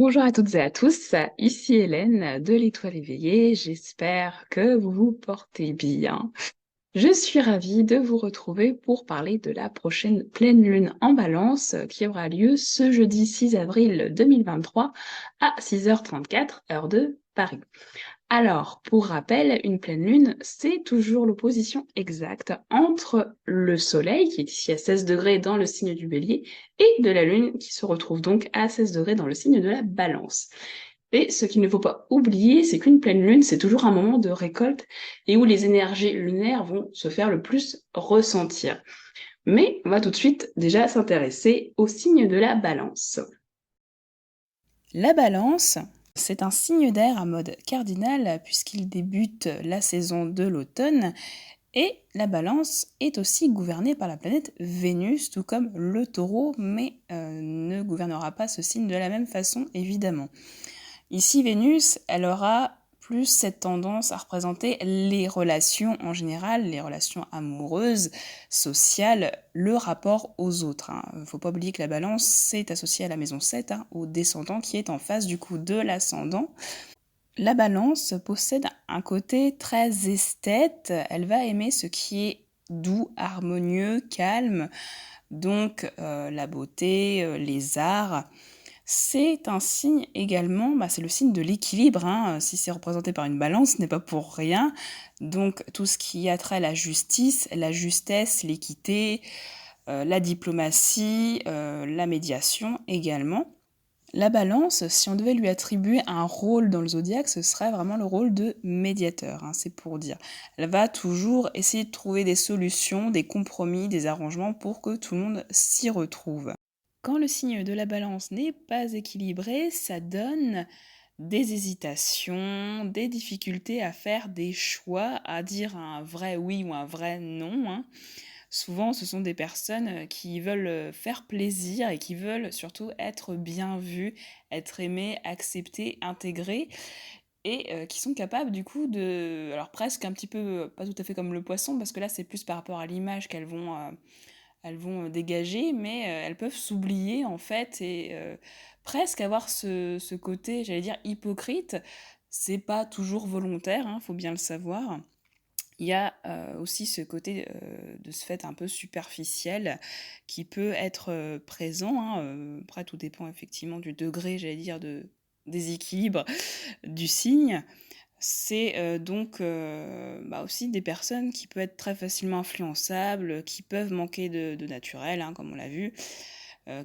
Bonjour à toutes et à tous, ici Hélène de l'Étoile éveillée, j'espère que vous vous portez bien. Je suis ravie de vous retrouver pour parler de la prochaine pleine lune en Balance qui aura lieu ce jeudi 6 avril 2023 à 6h34 heure de Paris. Alors, pour rappel, une pleine lune, c'est toujours l'opposition exacte entre le Soleil, qui est ici à 16 degrés dans le signe du Bélier, et de la Lune, qui se retrouve donc à 16 degrés dans le signe de la Balance. Et ce qu'il ne faut pas oublier, c'est qu'une pleine lune, c'est toujours un moment de récolte et où les énergies lunaires vont se faire le plus ressentir. Mais on va tout de suite déjà s'intéresser au signe de la Balance. La Balance, c'est un signe d'air à mode cardinal puisqu'il débute la saison de l'automne et la Balance est aussi gouvernée par la planète Vénus, tout comme le Taureau, mais ne gouvernera pas ce signe de la même façon évidemment. Ici, Vénus, elle aura plus cette tendance à représenter les relations en général, les relations amoureuses, sociales, le rapport aux autres. Faut pas oublier que la balance, c'est associé à la maison 7, au descendant qui est en face du coup de l'ascendant. La balance possède un côté très esthète, elle va aimer ce qui est doux, harmonieux, calme, donc la beauté, les arts. C'est un signe également, c'est le signe de l'équilibre, si c'est représenté par une balance, ce n'est pas pour rien. Donc tout ce qui a trait à la justice, la justesse, l'équité, la diplomatie, la médiation également. La balance, si on devait lui attribuer un rôle dans le zodiaque, ce serait vraiment le rôle de médiateur, c'est pour dire. Elle va toujours essayer de trouver des solutions, des compromis, des arrangements pour que tout le monde s'y retrouve. Quand le signe de la balance n'est pas équilibré, ça donne des hésitations, des difficultés à faire des choix, à dire un vrai oui ou un vrai non. Souvent, ce sont des personnes qui veulent faire plaisir et qui veulent surtout être bien vues, être aimées, acceptées, intégrées, et qui sont capables du coup de... Alors presque un petit peu, pas tout à fait comme le poisson, parce que là c'est plus par rapport à l'image qu'elles vont dégager, mais elles peuvent s'oublier en fait et presque avoir ce côté, j'allais dire, hypocrite. C'est pas toujours volontaire, faut bien le savoir. Il y a aussi ce côté de ce fait un peu superficiel qui peut être présent. Après, tout dépend effectivement du degré, j'allais dire, de déséquilibre du signe. C'est donc aussi des personnes qui peuvent être très facilement influençables, qui peuvent manquer de naturel, comme on l'a vu,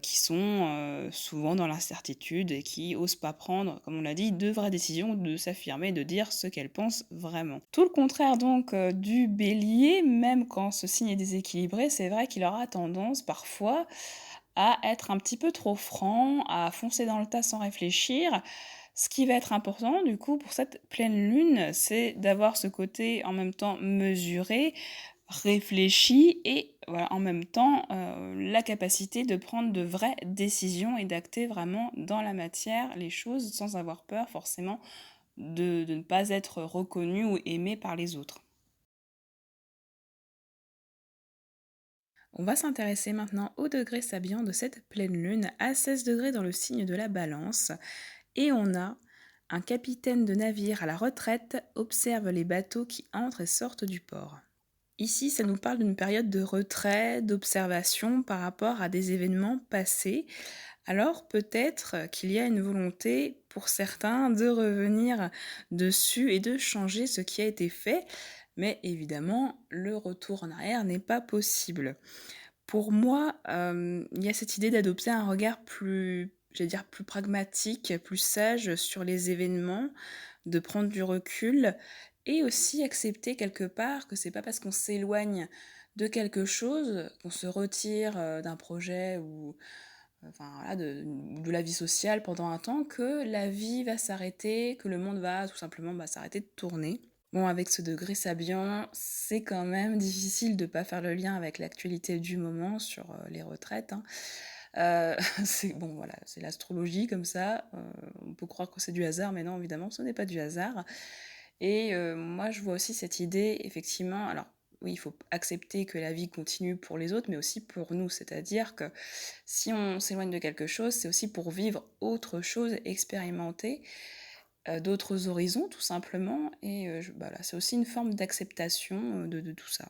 qui sont souvent dans l'incertitude et qui osent pas prendre, comme on l'a dit, de vraies décisions, de s'affirmer, de dire ce qu'elles pensent vraiment. Tout le contraire donc du bélier, même quand ce signe est déséquilibré, c'est vrai qu'il aura tendance parfois à être un petit peu trop franc, à foncer dans le tas sans réfléchir. Ce qui va être important, du coup, pour cette pleine lune, c'est d'avoir ce côté en même temps mesuré, réfléchi et voilà, en même temps la capacité de prendre de vraies décisions et d'acter vraiment dans la matière les choses sans avoir peur forcément de ne pas être reconnu ou aimé par les autres. On va s'intéresser maintenant au degré sabillant de cette pleine lune à 16 degrés dans le signe de la balance. Et on a un capitaine de navire à la retraite observe les bateaux qui entrent et sortent du port. Ici, ça nous parle d'une période de retrait, d'observation par rapport à des événements passés. Alors peut-être qu'il y a une volonté pour certains de revenir dessus et de changer ce qui a été fait, mais évidemment, le retour en arrière n'est pas possible. Pour moi, il y a cette idée d'adopter un regard plus, j'allais dire, plus pragmatique, plus sage sur les événements, de prendre du recul et aussi accepter quelque part que c'est pas parce qu'on s'éloigne de quelque chose, qu'on se retire, d'un projet ou enfin voilà, de la vie sociale pendant un temps, que la vie va s'arrêter, que le monde va tout simplement, s'arrêter de tourner. Bon, avec ce degré sabian, c'est quand même difficile de pas faire le lien avec l'actualité du moment sur, les retraites, c'est bon voilà, c'est l'astrologie comme ça, on peut croire que c'est du hasard, mais non évidemment ce n'est pas du hasard et moi je vois aussi cette idée effectivement alors oui, il faut accepter que la vie continue pour les autres, mais aussi pour nous. C'est-à-dire que si on s'éloigne de quelque chose, c'est aussi pour vivre autre chose, expérimenter d'autres horizons, tout simplement. Et voilà, c'est aussi une forme d'acceptation de tout ça.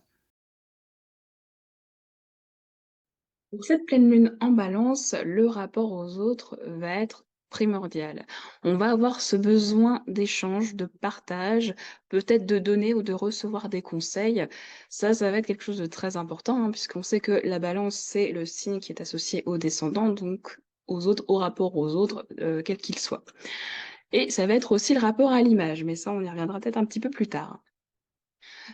Pour cette pleine lune en balance, le rapport aux autres va être primordial. On va avoir ce besoin d'échange, de partage, peut-être de donner ou de recevoir des conseils. Ça va être quelque chose de très important, hein, puisqu'on sait que la balance, c'est le signe qui est associé au descendant, donc aux autres, au rapport aux autres, quels qu'ils soient. Et ça va être aussi le rapport à l'image, mais ça, on y reviendra peut-être un petit peu plus tard.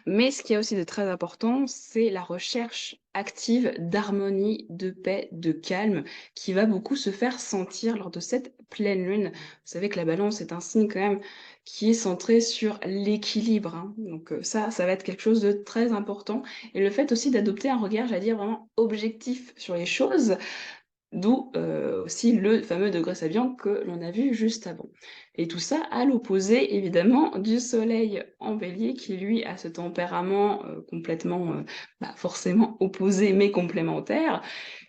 Mais ce qu'il y a aussi de très important, c'est la recherche active d'harmonie, de paix, de calme, qui va beaucoup se faire sentir lors de cette pleine lune. Vous savez que la balance est un signe quand même qui est centré sur l'équilibre, hein. Donc ça va être quelque chose de très important. Et le fait aussi d'adopter un regard, j'allais dire, vraiment objectif sur les choses, d'où aussi le fameux degré Sabian que l'on a vu juste avant. Et tout ça à l'opposé, évidemment, du soleil en bélier qui, lui, a ce tempérament complètement, forcément opposé mais complémentaire,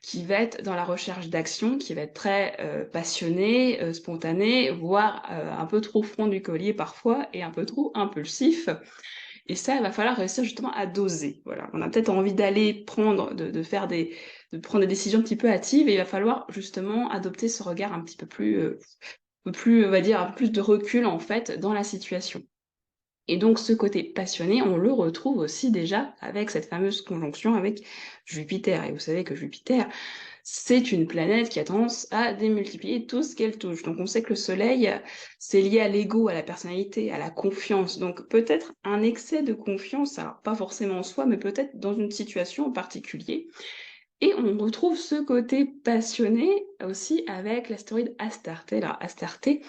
qui va être dans la recherche d'action, qui va être très passionné, spontané, voire un peu trop front du collier parfois et un peu trop impulsif. Et ça, il va falloir réussir justement à doser. Voilà, on a peut-être envie d'aller prendre, de prendre des décisions un petit peu hâtives, et il va falloir justement adopter ce regard un peu plus, on va dire, un peu plus de recul en fait dans la situation. Et donc ce côté passionné, on le retrouve aussi déjà avec cette fameuse conjonction avec Jupiter. Et vous savez que Jupiter, c'est une planète qui a tendance à démultiplier tout ce qu'elle touche. Donc on sait que le Soleil, c'est lié à l'ego, à la personnalité, à la confiance. Donc peut-être un excès de confiance, alors pas forcément en soi, mais peut-être dans une situation en particulier. Et on retrouve ce côté passionné aussi avec l'astéroïde Astarté. Alors Astarté,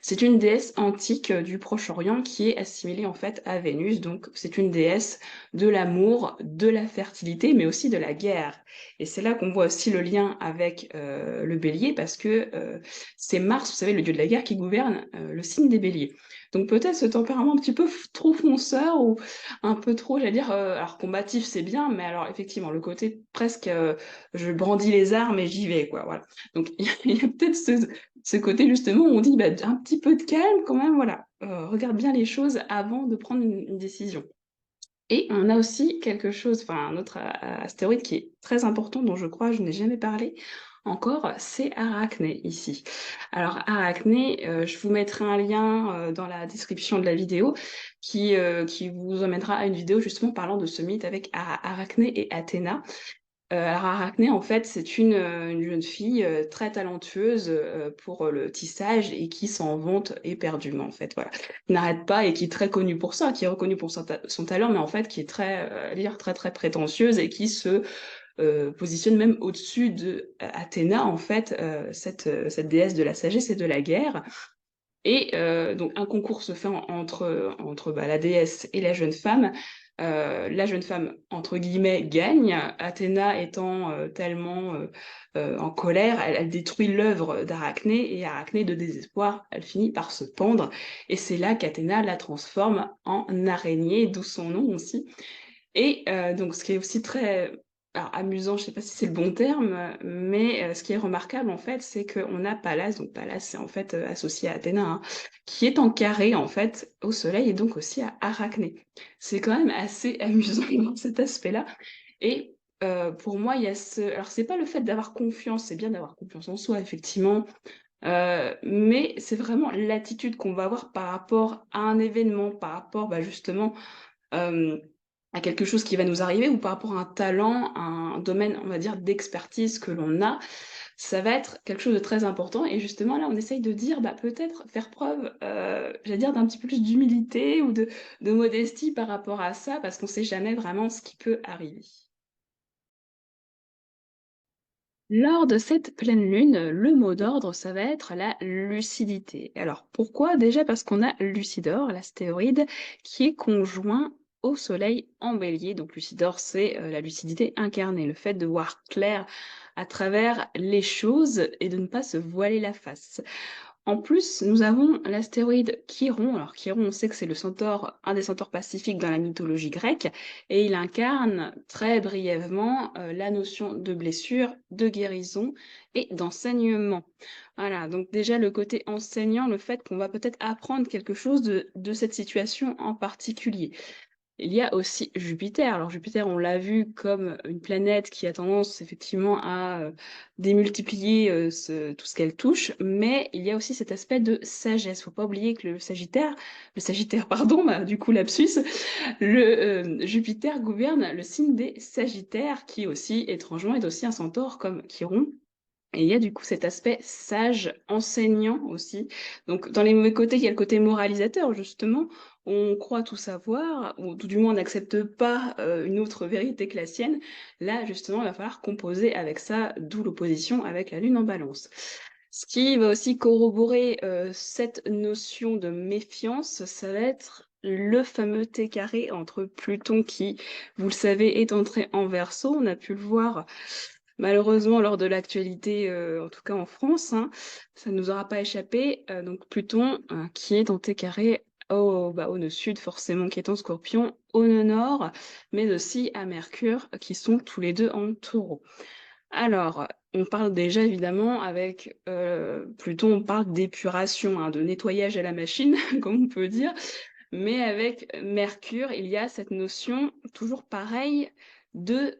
c'est une déesse antique du Proche-Orient qui est assimilée en fait à Vénus. Donc c'est une déesse de l'amour, de la fertilité, mais aussi de la guerre. Et c'est là qu'on voit aussi le lien avec le Bélier, parce que c'est Mars, vous savez, le dieu de la guerre, qui gouverne le signe des Béliers. Donc peut-être ce tempérament un petit peu trop fonceur, ou un peu trop, j'allais dire, alors combatif c'est bien, mais alors effectivement le côté presque je brandis les armes et j'y vais, quoi, voilà. Donc il y a peut-être ce côté justement où on dit bah, un petit peu de calme quand même, voilà. Regarde bien les choses avant de prendre une décision. Et on a aussi quelque chose, enfin un autre astéroïde qui est très important, dont je crois je n'ai jamais parlé encore, c'est Arachné ici. Alors Arachné, je vous mettrai un lien dans la description de la vidéo qui vous emmènera à une vidéo justement parlant de ce mythe avec Arachné et Athéna. Alors Arachné, en fait, c'est une jeune fille très talentueuse pour le tissage, et qui s'en vante éperdument, en fait, voilà. Qui n'arrête pas et qui est très connue pour ça, qui est reconnue pour son talent, mais en fait qui est très, à dire, très très prétentieuse, et qui se positionne même au-dessus de Athéna, en fait, cette déesse de la sagesse et de la guerre. Et donc un concours se fait entre la déesse et la jeune femme, entre guillemets, gagne. Athéna étant tellement en colère, elle détruit l'œuvre d'Arachné, et Arachné, de désespoir, elle finit par se pendre. Et c'est là qu'Athéna la transforme en araignée, d'où son nom aussi. Et donc, ce qui est aussi très amusant, je sais pas si c'est le bon terme, mais ce qui est remarquable, en fait, c'est qu'on a Pallas, donc Pallas, c'est en fait associé à Athéna, hein, qui est en carré, en fait, au Soleil, et donc aussi à Arachné. C'est quand même assez amusant dans cet aspect-là. Et pour moi, il y a ce... Alors, c'est pas le fait d'avoir confiance, c'est bien d'avoir confiance en soi, effectivement, mais c'est vraiment l'attitude qu'on va avoir par rapport à un événement, par rapport, justement... euh, à quelque chose qui va nous arriver, ou par rapport à un talent, à un domaine, on va dire, d'expertise que l'on a, ça va être quelque chose de très important. Et justement, là, on essaye de dire, peut-être faire preuve, j'allais dire, d'un petit peu plus d'humilité ou de modestie par rapport à ça, parce qu'on sait jamais vraiment ce qui peut arriver. Lors de cette pleine lune, le mot d'ordre, ça va être la lucidité. Alors pourquoi? Déjà parce qu'on a Lucidor, l'astéroïde, qui est conjoint au Soleil en Bélier. Donc Lucidor, c'est la lucidité incarnée, le fait de voir clair à travers les choses et de ne pas se voiler la face. En plus, nous avons l'astéroïde Chiron. Alors Chiron, on sait que c'est le centaure, un des centaures pacifiques dans la mythologie grecque, et il incarne très brièvement la notion de blessure, de guérison et d'enseignement. Voilà, donc déjà le côté enseignant, le fait qu'on va peut-être apprendre quelque chose de cette situation en particulier. Il y a aussi Jupiter. Alors Jupiter, on l'a vu comme une planète qui a tendance effectivement à démultiplier tout ce qu'elle touche, mais il y a aussi cet aspect de sagesse. Faut pas oublier que le Sagittaire, pardon, bah, du coup lapsus, Jupiter gouverne le signe des Sagittaires, qui aussi, étrangement, est aussi un centaure comme Chiron. Et il y a du coup cet aspect sage, enseignant aussi. Donc dans les mauvais côtés, il y a le côté moralisateur, justement. On croit tout savoir, ou tout du moins on n'accepte pas une autre vérité que la sienne. Là, justement, il va falloir composer avec ça, d'où l'opposition avec la Lune en Balance. Ce qui va aussi corroborer cette notion de méfiance, ça va être le fameux T carré entre Pluton qui, vous le savez, est entré en Verseau. On a pu le voir malheureusement lors de l'actualité, en tout cas en France, hein, ça ne nous aura pas échappé. Donc Pluton, qui est en T carré au nœud sud, forcément, qui est en Scorpion, au nœud nord, mais aussi à Mercure, qui sont tous les deux en Taureau. Alors, on parle déjà évidemment avec Pluton, on parle d'épuration, hein, de nettoyage à la machine, comme on peut dire, mais avec Mercure, il y a cette notion, toujours pareille, de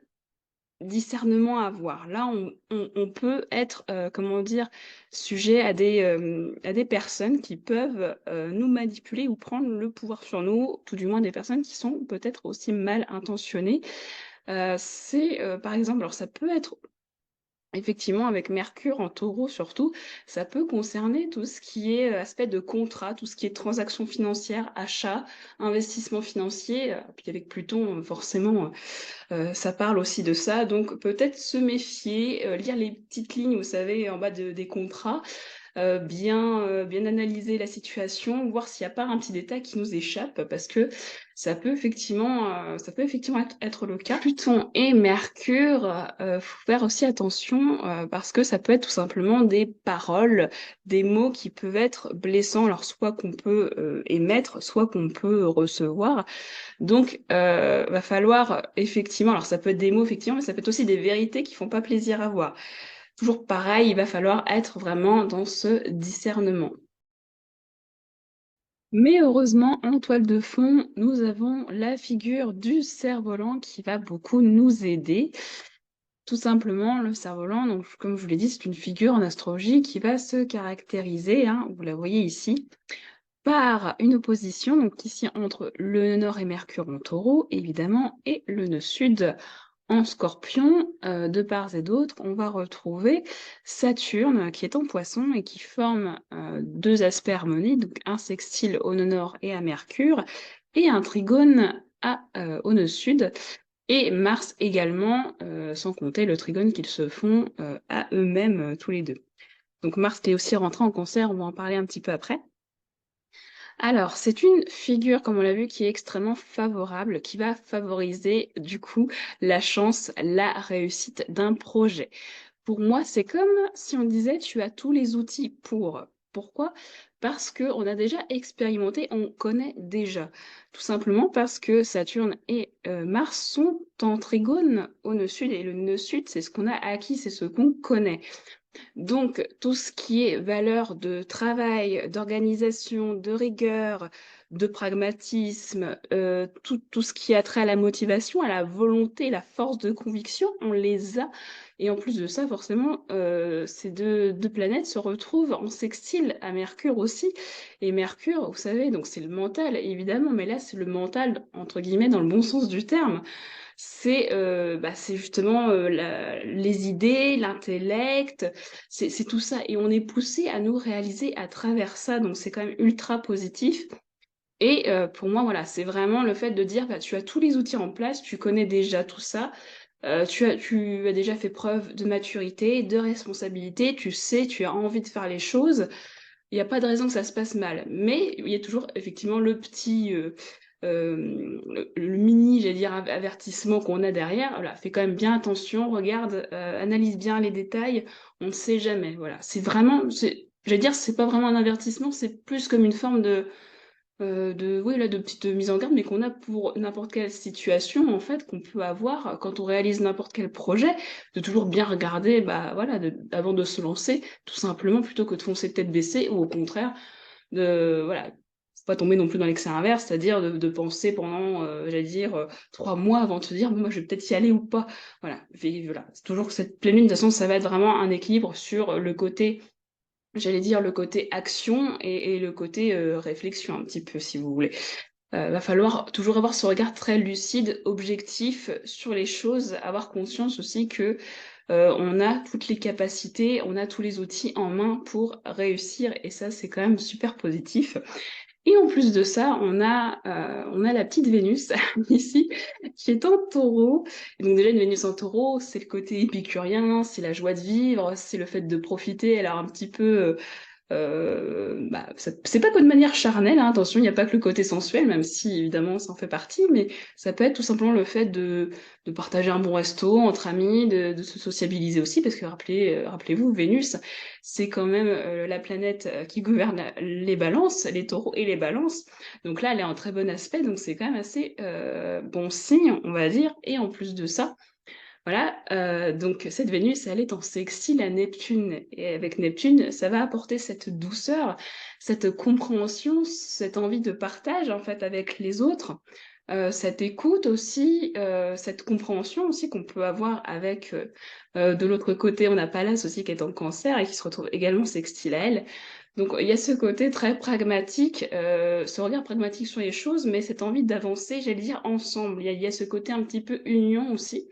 discernement à avoir. Là, on peut être, comment dire, sujet à des personnes qui peuvent nous manipuler ou prendre le pouvoir sur nous, tout du moins des personnes qui sont peut-être aussi mal intentionnées. Par exemple, alors ça peut être effectivement, avec Mercure en Taureau surtout, ça peut concerner tout ce qui est aspect de contrat, tout ce qui est transactions financières, achats, investissements financiers. Puis avec Pluton, forcément, ça parle aussi de ça. Donc peut-être se méfier, lire les petites lignes, vous savez, en bas des contrats, bien analyser la situation, voir s'il n'y a pas un petit détail qui nous échappe, parce que ça peut effectivement être le cas. Pluton et Mercure, faut faire aussi attention, parce que ça peut être tout simplement des paroles, des mots qui peuvent être blessants, alors soit qu'on peut émettre, soit qu'on peut recevoir. Donc, va falloir effectivement, alors ça peut être des mots effectivement, mais ça peut être aussi des vérités qui font pas plaisir à voir. Toujours pareil, il va falloir être vraiment dans ce discernement. Mais heureusement, en toile de fond, nous avons la figure du cerf-volant qui va beaucoup nous aider. Tout simplement, le cerf-volant, donc comme je vous l'ai dit, c'est une figure en astrologie qui va se caractériser, hein, vous la voyez ici, par une opposition, donc ici entre le nœud nord et Mercure en taureau, évidemment, et le nœud sud en Scorpion. De part et d'autre, on va retrouver Saturne qui est en Poisson et qui forme deux aspects harmoniques, donc un sextile au nœud nord et à Mercure, et un trigone au nœud sud, et Mars également, sans compter le trigone qu'ils se font à eux-mêmes tous les deux. Donc Mars qui est aussi rentré en Cancer, on va en parler un petit peu après. Alors, c'est une figure, comme on l'a vu, qui est extrêmement favorable, qui va favoriser du coup la chance, la réussite d'un projet. Pour moi, c'est comme si on disait tu as tous les outils pour. Pourquoi? Parce qu'on a déjà expérimenté, on connaît déjà. Tout simplement parce que Saturne et Mars sont en trigone au nœud sud, et le nœud sud, c'est ce qu'on a acquis, c'est ce qu'on connaît. Donc, tout ce qui est valeur de travail, d'organisation, de rigueur, de pragmatisme, tout ce qui a trait à la motivation, à la volonté, la force de conviction, on les a. Et en plus de ça, forcément, ces deux planètes se retrouvent en sextile à Mercure aussi. Et Mercure, vous savez, donc c'est le mental, évidemment, mais là, c'est le mental, entre guillemets, dans le bon sens du terme. C'est justement les idées, l'intellect, c'est tout ça. Et on est poussé à nous réaliser à travers ça, donc c'est quand même ultra positif. Et pour moi, voilà, c'est vraiment le fait de dire, bah, tu as tous les outils en place, tu connais déjà tout ça, tu as déjà fait preuve de maturité, de responsabilité, tu sais, tu as envie de faire les choses. Il n'y a pas de raison que ça se passe mal. Mais il y a toujours effectivement le mini, j'allais dire, avertissement qu'on a derrière. Voilà, fais quand même bien attention, regarde, analyse bien les détails, on ne sait jamais. Voilà, c'est vraiment, je vais dire, c'est pas vraiment un avertissement, c'est plus comme une forme oui, là, de petite mise en garde, mais qu'on a pour n'importe quelle situation, en fait, qu'on peut avoir quand on réalise n'importe quel projet, de toujours bien regarder, bah voilà, avant de se lancer, tout simplement, plutôt que de foncer tête baissée, ou au contraire, voilà, faut pas tomber non plus dans l'excès inverse, c'est-à-dire de penser pendant, j'allais dire, 3 mois avant de se dire, bon, moi, je vais peut-être y aller ou pas. Voilà, voilà. C'est toujours que cette pleine lune, de toute façon, ça va être vraiment un équilibre sur le côté, j'allais dire, le côté action et le côté réflexion, un petit peu, si vous voulez. Va falloir toujours avoir ce regard très lucide, objectif sur les choses, avoir conscience aussi que on a toutes les capacités, on a tous les outils en main pour réussir, et ça, c'est quand même super positif. Et en plus de ça, on a la petite Vénus ici, qui est en taureau. Et donc déjà, une Vénus en taureau, c'est le côté épicurien, c'est la joie de vivre, c'est le fait de profiter, alors un petit peu bah, c'est pas que de manière charnelle, hein, attention, il n'y a pas que le côté sensuel, même si évidemment ça en fait partie, mais ça peut être tout simplement le fait de partager un bon resto entre amis, de se sociabiliser aussi, parce que rappelez-vous, Vénus, c'est quand même la planète qui gouverne les balances, les taureaux et les balances. Donc là, elle est en très bon aspect, donc c'est quand même assez bon signe, on va dire, et en plus de ça, voilà, donc cette Vénus, elle est en sextile à Neptune. Et avec Neptune, ça va apporter cette douceur, cette compréhension, cette envie de partage en fait avec les autres, cette écoute aussi, cette compréhension aussi qu'on peut avoir avec, de l'autre côté, on a Pallas aussi qui est en Cancer et qui se retrouve également sextile à elle. Donc il y a ce côté très pragmatique, ce regard pragmatique sur les choses, mais cette envie d'avancer, j'allais dire ensemble. Il y a ce côté un petit peu union aussi.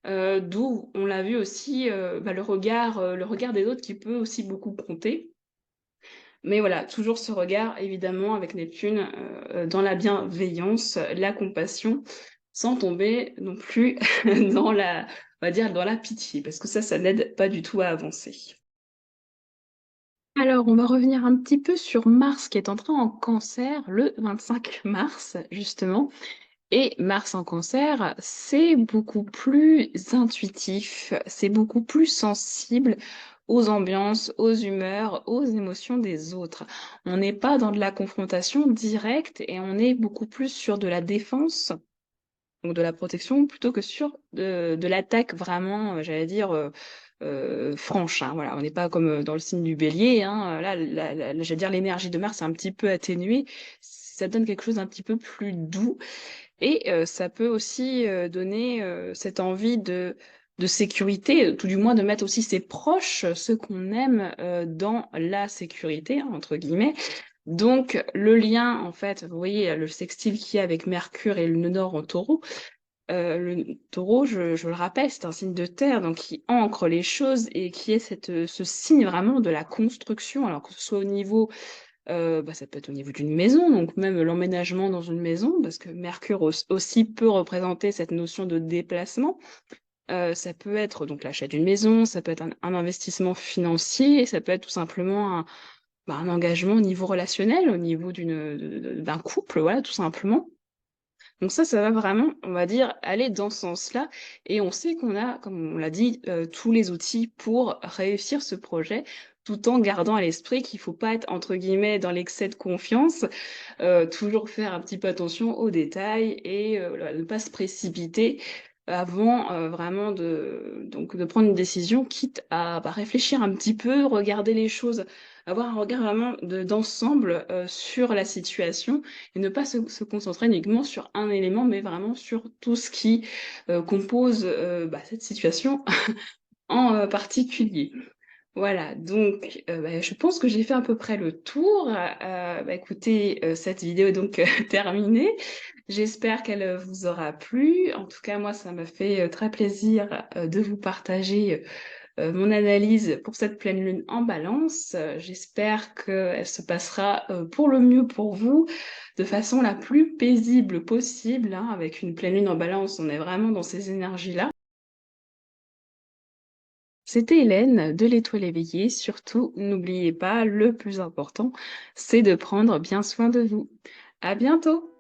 D'où on l'a vu aussi, bah, le regard des autres qui peut aussi beaucoup compter. Mais voilà, toujours ce regard évidemment avec Neptune, dans la bienveillance, la compassion, sans tomber non plus dans on va dire dans la pitié, parce que ça n'aide pas du tout à avancer. Alors, on va revenir un petit peu sur Mars qui est entré en Cancer le 25 mars, justement. Et Mars en Cancer, c'est beaucoup plus intuitif, c'est beaucoup plus sensible aux ambiances, aux humeurs, aux émotions des autres. On n'est pas dans de la confrontation directe et on est beaucoup plus sur de la défense, donc de la protection, plutôt que sur de l'attaque vraiment, j'allais dire, franche, hein. Voilà, on n'est pas comme dans le signe du Bélier, hein. Là, j'allais dire, l'énergie de Mars est un petit peu atténuée. Ça donne quelque chose d'un petit peu plus doux. Et ça peut aussi donner cette envie de sécurité, tout du moins de mettre aussi ses proches, ceux qu'on aime, dans la sécurité, hein, entre guillemets. Donc le lien, en fait, vous voyez le sextile qu'il y a avec Mercure et le nœud nord en taureau. Le taureau, je le rappelle, c'est un signe de terre, donc qui ancre les choses et qui est ce signe vraiment de la construction, alors que ce soit au niveau bah, ça peut être au niveau d'une maison, donc même l'emménagement dans une maison, parce que Mercure aussi peut représenter cette notion de déplacement. Ça peut être donc l'achat d'une maison, ça peut être un investissement financier, ça peut être tout simplement un engagement au niveau relationnel, au niveau d'un couple, voilà, tout simplement. Donc ça va vraiment, on va dire, aller dans ce sens-là. Et on sait qu'on a, comme on l'a dit, tous les outils pour réussir ce projet, tout en gardant à l'esprit qu'il faut pas être, entre guillemets, dans l'excès de confiance, toujours faire un petit peu attention aux détails et voilà, ne pas se précipiter avant vraiment de prendre une décision, quitte à réfléchir un petit peu, regarder les choses, avoir un regard vraiment d'ensemble sur la situation et ne pas se concentrer uniquement sur un élément, mais vraiment sur tout ce qui compose cette situation en particulier. Voilà, donc je pense que j'ai fait à peu près le tour. Écoutez, cette vidéo est donc terminée. J'espère qu'elle vous aura plu. En tout cas, moi, ça m'a fait très plaisir de vous partager mon analyse pour cette pleine lune en balance. J'espère qu'elle se passera pour le mieux pour vous, de façon la plus paisible possible, hein. Avec une pleine lune en balance, on est vraiment dans ces énergies-là. C'était Hélène de l'Étoile éveillée. Surtout, n'oubliez pas, le plus important, c'est de prendre bien soin de vous. À bientôt!